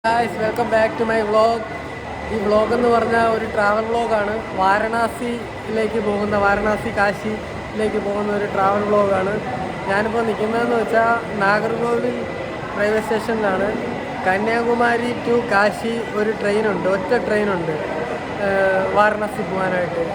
Guys welcome back to my vlog. ഈ vlog എന്ന് പറഞ്ഞാൽ ഒരു ട്രാവൽ വ്ളോഗാണ്. വാരണാസി കാശിയിലേക്ക് പോകുന്ന ഒരു ട്രാവൽ വ്ളോഗാണ്. ഞാനിപ്പോൾ നിൽക്കുന്നതെന്ന് വെച്ചാൽ നാഗർകോവിൽ റെയിൽവേ സ്റ്റേഷനിലാണ്. കന്യാകുമാരി ടു കാശി ഒരു ട്രെയിനുണ്ട്, ഒറ്റ ട്രെയിനുണ്ട് വാരണാസി പോകാനായിട്ട്.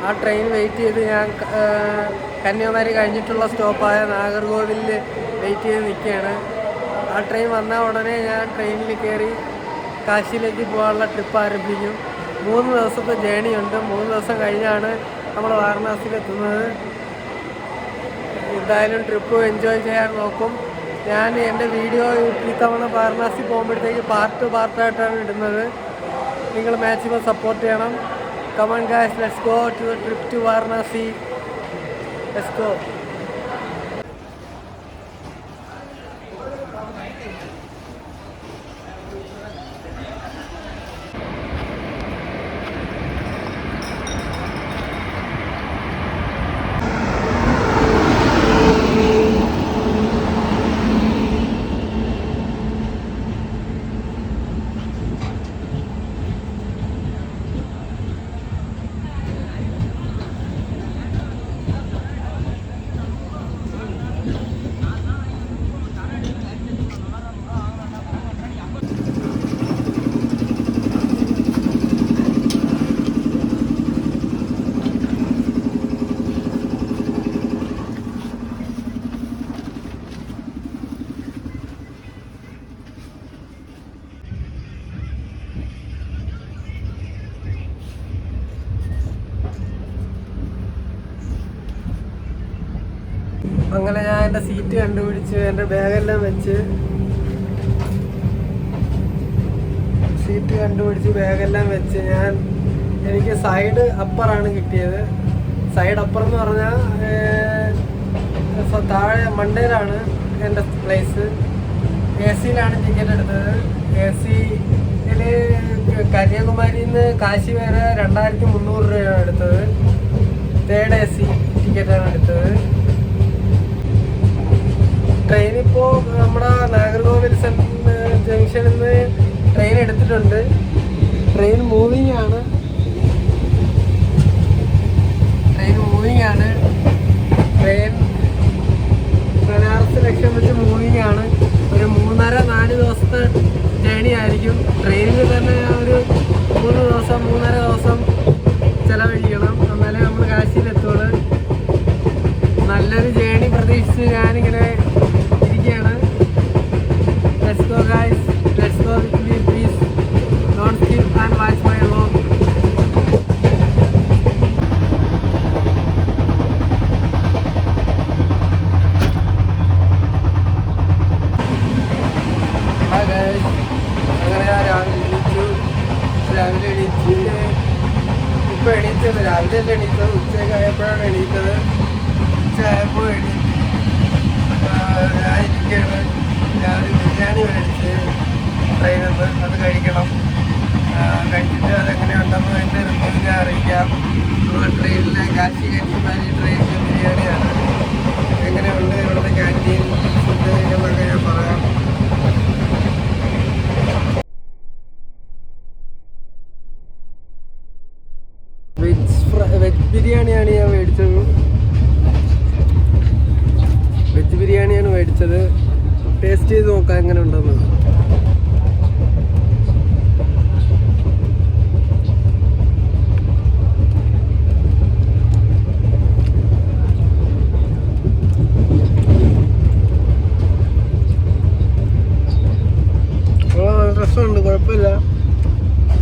ആ ട്രെയിൻ വെയിറ്റ് ചെയ്ത് ഞാൻ കന്യാകുമാരി കഴിഞ്ഞിട്ടുള്ള സ്റ്റോപ്പായ നാഗർകോവിലിൽ വെയിറ്റ് ചെയ്ത് നിൽക്കുകയാണ്. ആ ട്രെയിൻ വന്നാൽ ഉടനെ ഞാൻ ട്രെയിനിൽ കയറി കാശിയിലേക്ക് പോകാനുള്ള ട്രിപ്പ് ആരംഭിക്കും. 3 ദിവസത്തെ ജേണി ഉണ്ട്. 3 ദിവസം കഴിഞ്ഞാണ് നമ്മൾ വാരണാസിയിലെത്തുന്നത്. എന്തായാലും ട്രിപ്പ് എൻജോയ് ചെയ്യാൻ നോക്കും. ഞാൻ എൻ്റെ വീഡിയോ ഇത്തവണ വാരണാസി പോകുമ്പോഴത്തേക്ക് പാർട്ടായിട്ടാണ് ഇടുന്നത്. നിങ്ങൾ മാക്സിമം സപ്പോർട്ട് ചെയ്യണം. Come on guys, let's go to the trip to Varanasi. Let's go. അങ്ങനെ ഞാൻ എൻ്റെ സീറ്റ് കണ്ടുപിടിച്ച് എൻ്റെ ബാഗെല്ലാം വെച്ച് എനിക്ക് സൈഡ് അപ്പറാണ് കിട്ടിയത്. സൈഡ് അപ്പർ എന്ന് പറഞ്ഞാൽ താഴെ മണ്ടയിലാണ് എൻ്റെ പ്ലേസ്. എ സിയിലാണ് ടിക്കറ്റ് എടുത്തത്. എ സിയിൽ കന്യാകുമാരിയിൽ നിന്ന് കാശി വരെ 2300 രൂപയാണ് എടുത്തത്. 3rd AC ടിക്കറ്റാണ് എടുത്തത്. ട്രെയിനിപ്പോൾ നമ്മുടെ നാഗർകോവിൽ ജംഗ്ഷനിൽ നിന്ന് ട്രെയിൻ എടുത്തിട്ടുണ്ട്. ട്രെയിൻ മൂവിങ് ആണ്. ട്രെയിൻ ബനാറസ് ലക്ഷ്യം വെച്ച് മൂവിങ് ആണ്. ഒരു 3.5-4 ദിവസത്തെ ജേണി ആയിരിക്കും. ട്രെയിനിൽ തന്നെ ഒരു 3.5 ദിവസം ചിലവഴിക്കണം. എന്നാലേ നമ്മൾ കാശിയിലെത്തുള്ളൂ. നല്ലൊരു ജേണി പ്രതീക്ഷിച്ച് ഞാനിങ്ങനെ ഇരിക്കുകയാണ്. Let's go guys, let's go with me please. Don't skip and watch my vlog. Hi guys, അങ്ങനെ ഞാൻ രാവിലെ എണീച്ചു. ഇപ്പോൾ എണീറ്റത് രാവിലെ അല്ല എണീറ്റത്, ഉച്ചയൊക്കെ ആയപ്പോഴാണ് എണീറ്റത്. ഉച്ചയായപ്പോൾ ഞാനിരിക്കുകയാണ്. രാവിലെ ബിരിയാണി മേടിച്ച് ട്രെയിനിൽ നിന്ന് അത് കഴിക്കണം. കഴിച്ചിട്ട് അതെങ്ങനെയുണ്ടെന്ന് എൻ്റെ റിവ്യൂ ഞാൻ അറിയിക്കാം. ട്രെയിനിലെ കന്യാകുമാരി ട്രെയിനിലെ ബിരിയാണിയാണ്. എങ്ങനെയുണ്ട് ഇവിടുത്തെ ക്യാൻറ്റീൻ ഫുഡ് എന്നൊക്കെ ഞാൻ പറയാം. വെജ് ബിരിയാണിയാണ് ഞാൻ മേടിച്ചത്. ടേസ്റ്റ് ചെയ്ത് നോക്കാം എങ്ങനെ ഉണ്ടെന്ന്. രസമുണ്ട്, കുഴപ്പമില്ല.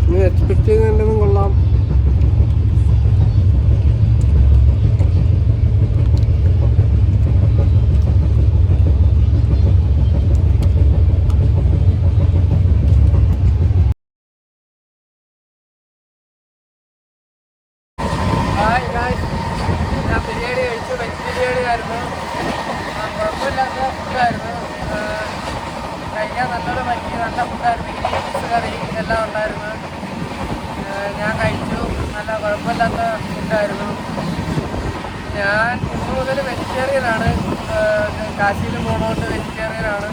നീ എക്സ്പെക്ട് ചെയ്യുന്നുണ്ടെന്നും കൊള്ളാം. ഞാൻ ബിരിയാണി കഴിച്ചു. വെജ് ബിരിയാണി ആയിരുന്നു. കുഴപ്പമില്ലാത്ത ഫുഡായിരുന്നു. കഴിക്കാൻ നല്ലൊരു നല്ല ഫുഡായിരുന്നു. പീസ് കറി എല്ലാം ഉണ്ടായിരുന്നു. ഞാൻ കഴിച്ചു. നല്ല കുഴപ്പമില്ലാത്ത ഫുഡായിരുന്നു. ഞാൻ ഇന്നു മുതൽ വെജിറ്റേറിയനാണ്. കാശിയിൽ പോകണോണ്ട് വെജിറ്റേറിയനാണ്.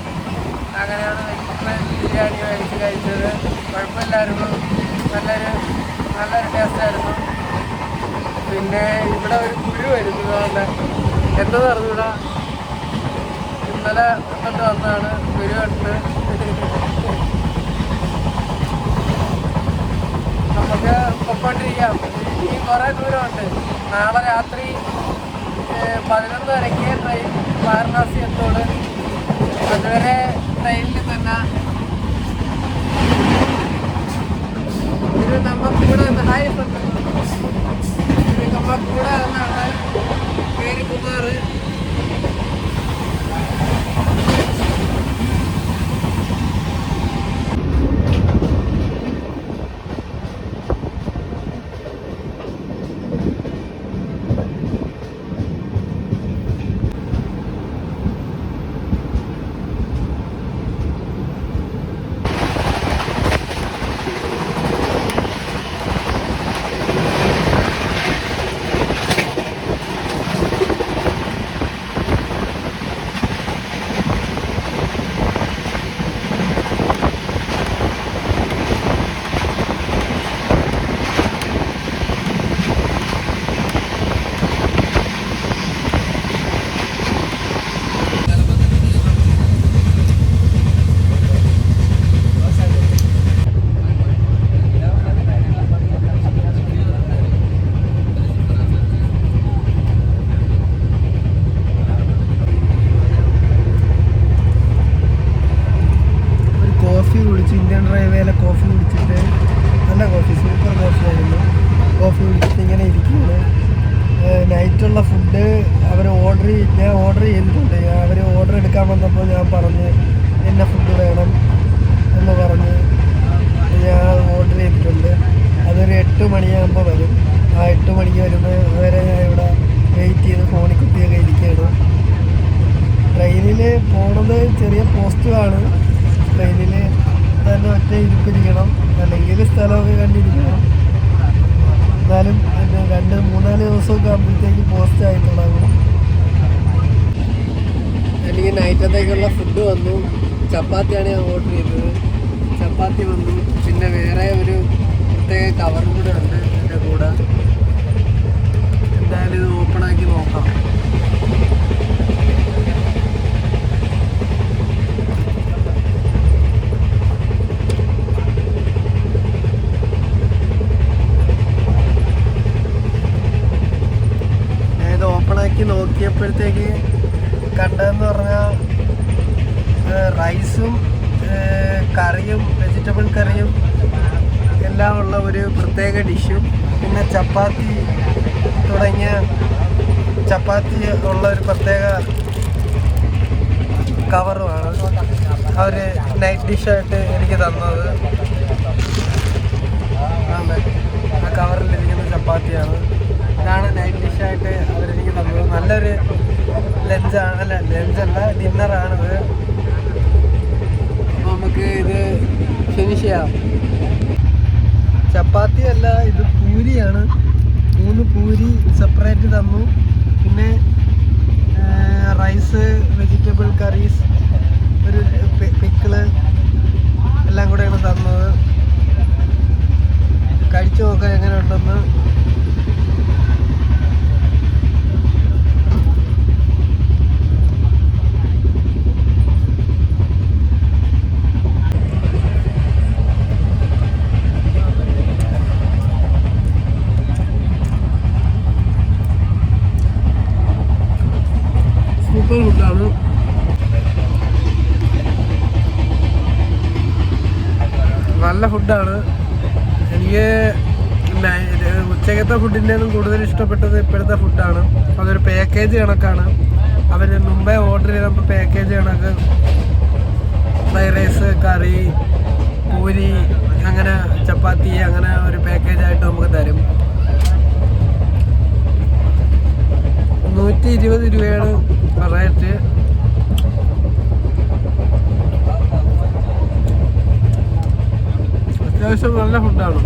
അങ്ങനെയാണ് വെജിറ്റേറിയൻ ബിരിയാണി മേടിച്ച് കഴിച്ചത്. കുഴപ്പമില്ലായിരുന്നു, നല്ലൊരു ടേസ്റ്റായിരുന്നു. പിന്നെ ഇവിടെ ഒരു കുഴി വരുന്നതുകൊണ്ട് എന്താ പറഞ്ഞൂടാ, ഇന്നലെ കൊണ്ട് വന്നതാണ്. കുഴി കണ്ട് നമുക്ക് പൊക്കോണ്ടിരിക്കാം. ഈ കുറേ ദൂരമുണ്ട്. നാളെ രാത്രി 11:30 ട്രെയിൻ വാരണാസി എത്തോള്. അതുവരെ ട്രെയിനിൽ തന്നെ. ഇത് നമുക്ക് കൂടെ ഹായ് ഇത് നമുക്ക് കൂടെ എന്നാണ് പേര് കുമാർ. ഇന്ത്യൻ റെയിൽവേയിലെ കോഫി കുടിച്ചിട്ട്, നല്ല കോഫി, സൂപ്പർ കോഫി ആയിരുന്നു. കോഫി കുടിച്ചിട്ട് ഇങ്ങനെ ഇരിക്കുകയാണ്. നൈറ്റുള്ള ഫുഡ് ഞാൻ ഓർഡർ ചെയ്തിട്ടുണ്ട്. അവർ ഓർഡർ എടുക്കാൻ വന്നപ്പോൾ ഞാൻ പറഞ്ഞ് എന്നെ ഫുഡ് വേണം എന്ന് പറഞ്ഞ് ഞാൻ ഓർഡർ ചെയ്തിട്ടുണ്ട്. അതൊരു 8 മണിയാകുമ്പോൾ വരും. ആ 8 മണിക്ക് വരുമ്പോൾ വരെ ഞാൻ ഇവിടെ വെയിറ്റ് ചെയ്ത് ഫോണിൽ കുത്തിയൊക്കെ ഇരിക്കുകയാണ്. ട്രെയിനിൽ പോണത് ചെറിയ പോസ്റ്റുമാണ്. ട്രെയിനിൽ തന്നെ ഒറ്റ ഇരിപ്പിരിക്കണം, അല്ലെങ്കിൽ സ്ഥലമൊക്കെ കണ്ടിരിക്കണം. എന്നാലും 2-3-4 ദിവസമൊക്കെ ആകുമ്പോഴത്തേക്ക് പോസ്റ്റ് ആയി തുടങ്ങും. എനിക്ക് നൈറ്റത്തേക്കുള്ള ഫുഡ് വന്നു. ചപ്പാത്തിയാണ് ഞാൻ ഓർഡർ ചെയ്തത്. ചപ്പാത്തി വന്നു. പിന്നെ വേറെ ഒരു പ്രത്യേക കവറും കൂടെ ഉണ്ട് എൻ്റെ കൂടെ. എന്തായാലും ഇത് ഓപ്പണാക്കി നോക്കാം. നോക്കിയപ്പോഴത്തേക്ക് കണ്ടതെന്ന് പറഞ്ഞാൽ റൈസും കറിയും, വെജിറ്റബിൾ കറിയും എല്ലാം ഉള്ള ഒരു പ്രത്യേക ഡിഷും, പിന്നെ ചപ്പാത്തി തുടങ്ങിയ ചപ്പാത്തി ഉള്ള ഒരു പ്രത്യേക കവറുമാണ് അവർ നൈറ്റ് ഡിഷായിട്ട് എനിക്ക് തന്നത്. ആ കവറിലിരിക്കുന്ന ചപ്പാത്തിയാണ്. ഇതാണ് നൈറ്റ് ഡിഷായിട്ട് അവരെനിക്ക് തന്നത്. നല്ലൊരു ലഞ്ചല്ല ഡിന്നറാണിത്. അപ്പോൾ നമുക്ക് ഇത് ഫിനിഷ് ചെയ്യാം. ചപ്പാത്തി അല്ല, ഇത് പൂരിയാണ്. 3 പൂരി സെപ്പറേറ്റ് തന്നു. പിന്നെ റൈസ്, വെജിറ്റബിൾ കറീസ്, ഒരു പിക്കിള് എല്ലാം കൂടെയാണ് തന്നത്. കഴിച്ചു നോക്കാം എങ്ങനെ ഉണ്ടെന്ന്. സൂപ്പർ ഫുഡാണ്. നല്ല ഫുഡാണ്. എനിക്ക് ഉച്ചക്കത്തെ ഫുഡിൻ്റെ ഒന്നും കൂടുതൽ ഇഷ്ടപ്പെട്ടത് ഇപ്പോഴത്തെ ഫുഡാണ്. അതൊരു പാക്കേജ് കണക്കാണ്. അവർ മുമ്പേ ഓർഡർ ചെയ്തപ്പോൾ പാക്കേജ് കണക്ക് ഫ്രൈഡ് റൈസ്, കറി, പൂരി, അങ്ങനെ ചപ്പാത്തി, അങ്ങനെ ഒരു പാക്കേജായിട്ട് നമുക്ക് തരും. 120 രൂപയാണ് റേറ്റ്. അത്യാവശ്യം നല്ല ഫുഡാണ്.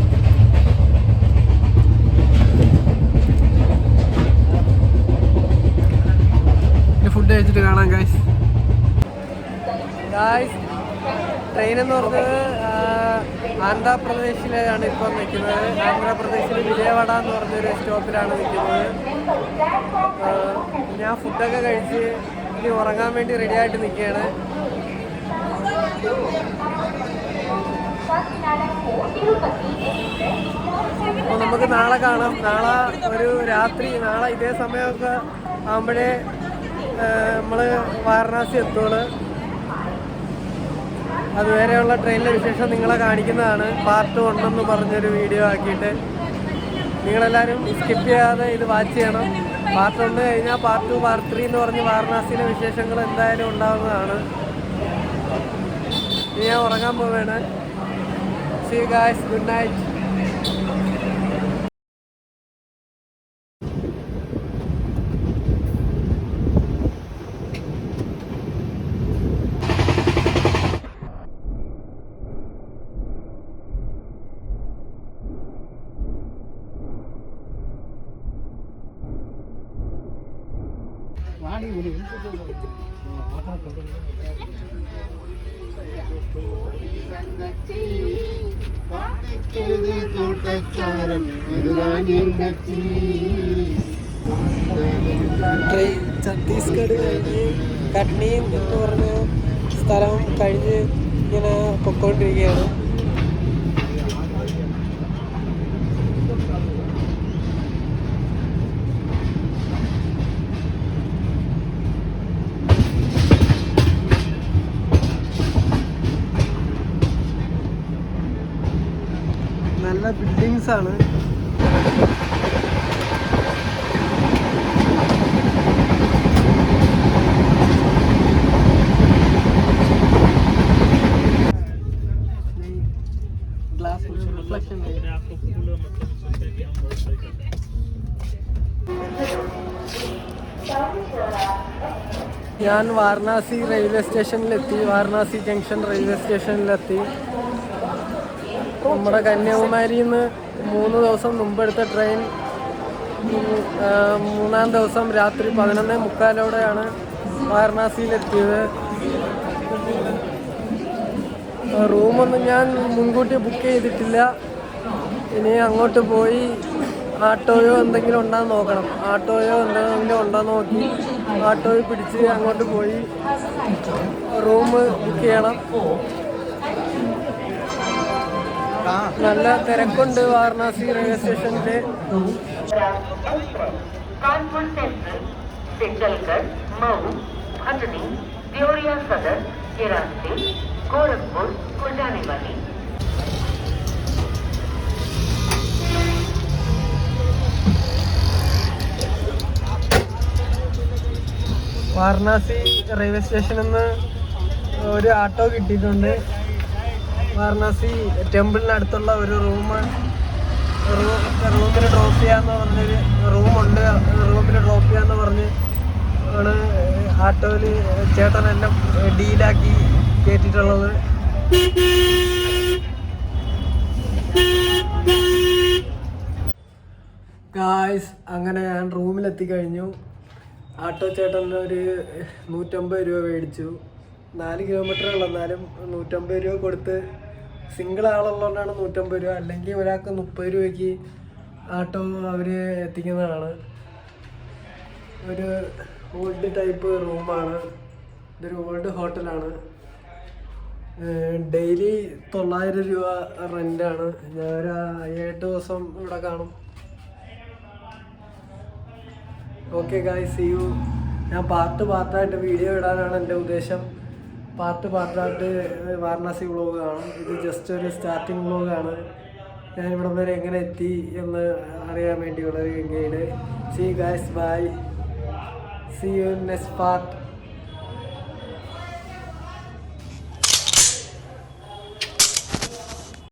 ഫുഡ് കഴിച്ചിട്ട് കാണാം ഗൈസ്. ട്രെയിൻ എന്ന് പറഞ്ഞത് ആന്ധ്രാപ്രദേശിലാണ് ഇപ്പോൾ നിൽക്കുന്നത്. ആന്ധ്രാപ്രദേശിൽ വിജയവാഡ എന്ന് പറഞ്ഞൊരു സ്റ്റോപ്പിലാണ് നിൽക്കുന്നത്. ഞാൻ ഫുഡൊക്കെ കഴിച്ച് ഇനി ഉറങ്ങാൻ വേണ്ടി റെഡിയായിട്ട് നിൽക്കുകയാണ്. അപ്പോൾ നമുക്ക് നാളെ കാണാം. നാളെ ഒരു രാത്രി, നാളെ ഇതേ സമയമൊക്കെ ആകുമ്പോഴേ നമ്മൾ വാരണാസി എത്തുള്ളൂ. അതുവരെയുള്ള ട്രെയിനിലെ വിശേഷം നിങ്ങളെ കാണിക്കുന്നതാണ്. പാർട്ട് 1 എന്ന് പറഞ്ഞൊരു വീഡിയോ ആക്കിയിട്ട് നിങ്ങളെല്ലാവരും സ്കിപ്പ് ചെയ്യാതെ ഇത് വാച്ച് ചെയ്യണം. പാർട്ട് 1 കഴിഞ്ഞാൽ പാർട്ട് 2, പാർട്ട് 3 എന്ന് പറഞ്ഞ് വാരണാസിയിലെ വിശേഷങ്ങൾ എന്തായാലും ഉണ്ടാകുന്നതാണ്. ഇനി ഞാൻ ഉറങ്ങാൻ പോവുകയാണ്. See you guys, good night. Train Chhattisgarh കഴിഞ്ഞ് കട്നി എന്ന് പറഞ്ഞ സ്ഥലം കഴിഞ്ഞ് ഇങ്ങനെ പൊക്കോണ്ടിരിക്കുകയാണ്. നല്ല ബിൽഡിങ്സ് ആണ്. Glass reflection. ഞാൻ വാരണാസി റെയിൽവേ സ്റ്റേഷനിലെത്തി. വാരണാസി ജംഗ്ഷൻ റെയിൽവേ സ്റ്റേഷനിലെത്തി. നമ്മുടെ കന്യാകുമാരിയിൽ നിന്ന് 3 ദിവസം മുമ്പെടുത്ത ട്രെയിൻ 3-ാം ദിവസം രാത്രി 11:45 വാരണാസിയിലെത്തിയത്. റൂമൊന്നും ഞാൻ മുൻകൂട്ടി ബുക്ക് ചെയ്തിട്ടില്ല. ഇനി അങ്ങോട്ട് പോയി ആട്ടോയോ എന്തെങ്കിലും ഉണ്ടോയെന്ന് നോക്കണം. ആട്ടോയോ എന്തെങ്കിലും ഉണ്ടോയെന്ന് നോക്കി ആട്ടോയിൽ പിടിച്ച് അങ്ങോട്ട് പോയി റൂം ബുക്ക് ചെയ്യണം. നല്ല തിരക്കുണ്ട് വാരണാസി റെയിൽവേ സ്റ്റേഷനിൽ. कानपुर सेंट्रल से चलकर मऊ, भटनी, देवरिया सदर के रास्ते गोरखपुर को जाने वाली വാരണാസി റെയിൽവേ സ്റ്റേഷനിൽ നിന്ന് ഒരു ആട്ടോ കിട്ടിയിട്ടുണ്ട്. വാരണാസി ടെമ്പിളിനടുത്തുള്ള ഒരു റൂമിൽ ഡ്രോപ്പ് ചെയ്യാന്ന് പറഞ്ഞൊരു റൂമുണ്ട്. റൂമിൽ ഡ്രോപ്പ് ചെയ്യാന്ന് പറഞ്ഞ് ആണ് ആട്ടോയിൽ ചേട്ടനെല്ലാം ഡീലാക്കി കയറ്റിയിട്ടുള്ളത്. ഗായ്സ്, അങ്ങനെ ഞാൻ റൂമിലെത്തിക്കഴിഞ്ഞു. ആട്ടോ ചേട്ടന് ഒരു 150 രൂപ മേടിച്ചു. 4 കിലോമീറ്റർ ഉള്ളെന്നാലും 150 രൂപ കൊടുത്ത്, സിംഗിൾ ആളുള്ളതുകൊണ്ടാണ് 150 രൂപ. അല്ലെങ്കിൽ ഒരാൾക്ക് 30 രൂപയ്ക്ക് ആട്ടോ അവർ എത്തിക്കുന്നതാണ്. ഒരു ഓൾഡ് ടൈപ്പ് റൂമാണ്. ഇതൊരു ഓൾഡ് ഹോട്ടലാണ്. ഡെയിലി 900 രൂപ റെൻ്റാണ്. ഞാൻ ഒരു 7 ദിവസം ഇവിടെ കാണും. Okay guys, see you. ഞാൻ പാർട്ടായിട്ട് വീഡിയോ ഇടാനാണ് എൻ്റെ ഉദ്ദേശം. പാർട്ടായിട്ട് വാരണാസി വ്ളോഗ് കാണും. ഇത് ജസ്റ്റ് ഒരു സ്റ്റാർട്ടിങ് വ്ളോഗാണ്. ഞാൻ ഇവിടെ വരെ എങ്ങനെ എത്തി എന്ന് അറിയാൻ വേണ്ടിയുള്ള ഒരു guide. See guys, bye. See you next part.